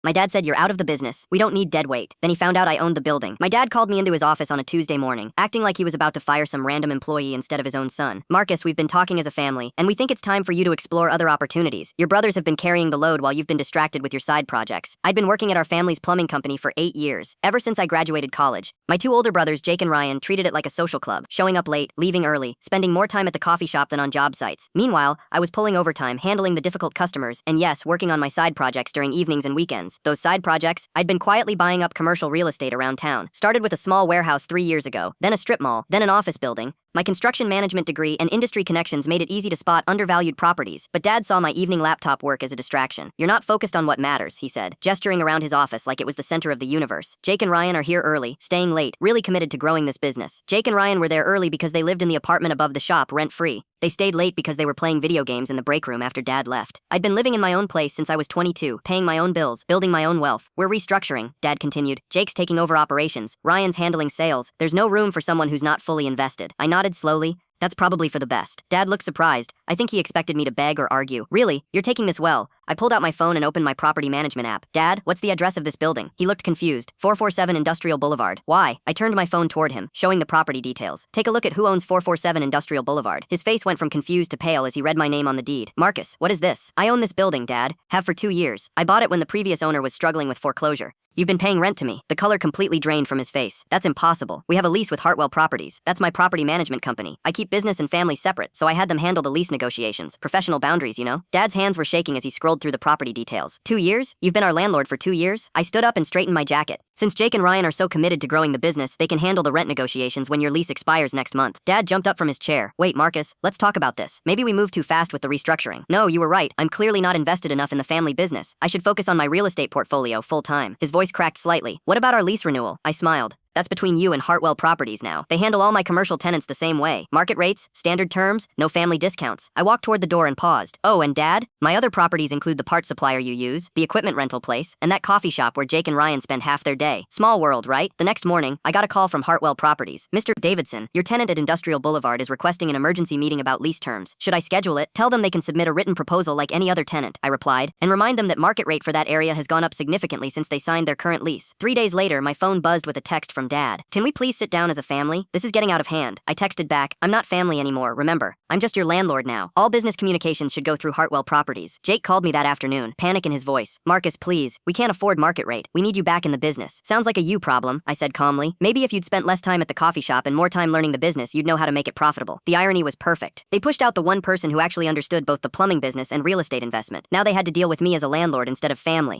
My dad said, "You're out of the business. We don't need dead weight." Then he found out I owned the building. My dad called me into his office on a Tuesday morning, acting like he was about to fire some random employee instead of his own son. "Marcus, we've been talking as a family, and we think it's time for you to explore other opportunities. Your brothers have been carrying the load while you've been distracted with your side projects. I'd been working at our family's plumbing company for 8 years, ever since I graduated college. My two older brothers, Jake and Ryan, treated it like a social club, showing up late, leaving early, spending more time at the coffee shop than on job sites. Meanwhile, I was pulling overtime, handling the difficult customers, and yes, working on my side projects during evenings and weekends. Those side projects, I'd been quietly buying up commercial real estate around town. Started with a small warehouse 3 years ago, then a strip mall, then an office building. My construction management degree and industry connections made it easy to spot undervalued properties, but Dad saw my evening laptop work as a distraction. "You're not focused on what matters," he said, gesturing around his office like it was the center of the universe. "Jake and Ryan are here early, staying late, really committed to growing this business." Jake and Ryan were there early because they lived in the apartment above the shop, rent-free. They stayed late because they were playing video games in the break room after Dad left. "I'd been living in my own place since I was 22, paying my own bills, building my own wealth. We're restructuring," Dad continued. "Jake's taking over operations. Ryan's handling sales. There's no room for someone who's not fully invested." I nodded slowly. "That's probably for the best." Dad looked surprised. I think he expected me to beg or argue. "Really? You're taking this well." I pulled out my phone and opened my property management app. "Dad, what's the address of this building?" He looked confused. 447 Industrial Boulevard. "Why?" I turned my phone toward him, showing the property details. "Take a look at who owns 447 Industrial Boulevard." His face went from confused to pale as he read my name on the deed. "Marcus, what is this?" "I own this building, Dad. Have for 2 years. I bought it when the previous owner was struggling with foreclosure." "You've been paying rent to me." The color completely drained from his face. "That's impossible. We have a lease with Hartwell Properties. That's my property management company. I keep business and family separate, so I had them handle the lease negotiations. Professional boundaries, you know?" Dad's hands were shaking as he scrolled through the property details. 2 years? You've been our landlord for 2 years? I stood up and straightened my jacket. "Since Jake and Ryan are so committed to growing the business, they can handle the rent negotiations when your lease expires next month." Dad jumped up from his chair. "Wait, Marcus, let's talk about this. Maybe we moved too fast with the restructuring." "No, you were right. I'm clearly not invested enough in the family business. I should focus on my real estate portfolio full-time." His voice cracked slightly. "What about our lease renewal?" I smiled. "That's between you and Hartwell Properties now. They handle all my commercial tenants the same way. Market rates, standard terms, no family discounts." I walked toward the door and paused. "Oh, and Dad? My other properties include the parts supplier you use, the equipment rental place, and that coffee shop where Jake and Ryan spend half their day. Small world, right?" The next morning, I got a call from Hartwell Properties. "Mr. Davidson, your tenant at Industrial Boulevard is requesting an emergency meeting about lease terms. Should I schedule it?" "Tell them they can submit a written proposal like any other tenant," I replied, "and remind them that market rate for that area has gone up significantly since they signed their current lease." 3 days later, my phone buzzed with a text from Dad. "Can we please sit down as a family? This is getting out of hand." I texted back, "I'm not family anymore, remember. I'm just your landlord now. All business communications should go through Hartwell Properties." Jake called me that afternoon, panic in his voice. "Marcus, please. We can't afford market rate. We need you back in the business." "Sounds like a you problem," I said calmly. "Maybe if you'd spent less time at the coffee shop and more time learning the business, you'd know how to make it profitable." The irony was perfect. They pushed out the one person who actually understood both the plumbing business and real estate investment. Now they had to deal with me as a landlord instead of family.